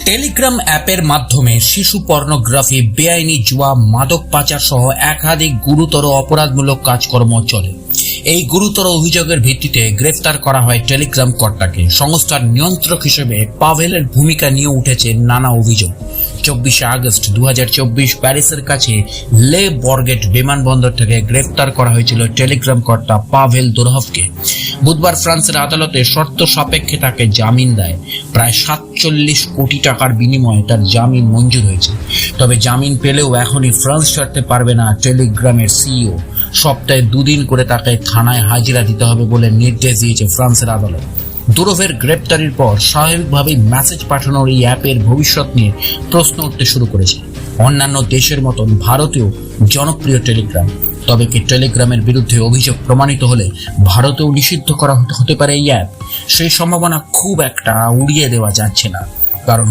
Telegram অ্যাপের মাধ্যমে শিশু পর্নোগ্রাফি, বেআইনি জুয়া, মাদক পাচার সহ একাধিক গুরুতর অপরাধমূলক কাজকর্ম চলে। এই গুরুতর অভিযোগের ভিত্তিতে গ্রেফতার করা হয় টেলিগ্রাম কর্তাকে। সংস্থার নিয়ন্ত্রক হিসেবে পাভেলের ভূমিকা নিয়ে উঠেছে নানা অভিযোগ। 24 আগস্ট 2024 প্যারিসের কাছে লে বর্গেট বিমানবন্দর থেকে গ্রেফতার করা হয়েছিল টেলিগ্রাম কর্তা পাভেল দুরহভকে। বুধবার ফ্রান্সের আদালতে শর্ত সাপেক্ষে তাকে জামিন দেয়। প্রায় 47 কোটি টাকার বিনিময়ে তার জামিন মঞ্জুর হয়েছে। তবে জামিন পেলেও এখনই ফ্রান্স ছাড়তে পারবে না টেলিগ্রামের সিইও। সপ্তাহে 2 দিন করে তাকে থানায় হাজিরা দিতে হবে বলে নির্দেশ দিয়েছে ফ্রান্সের আদালত। দুরভের গ্রেপ্তারির পর স্বাভাবিকভাবেই মেসেজ পাঠানোর এই অ্যাপের ভবিষ্যৎ নিয়ে প্রশ্ন উঠতে শুরু করেছে। অন্যান্য দেশের মতন ভারতেও জনপ্রিয় টেলিগ্রাম। তবে কি টেলিগ্রামের বিরুদ্ধে অভিযোগ প্রমাণিত হলে ভারতেও নিষিদ্ধ করা হতে পারে এই অ্যাপ? সেই সম্ভাবনা খুব একটা উড়িয়ে দেওয়া যাচ্ছে না, কারণ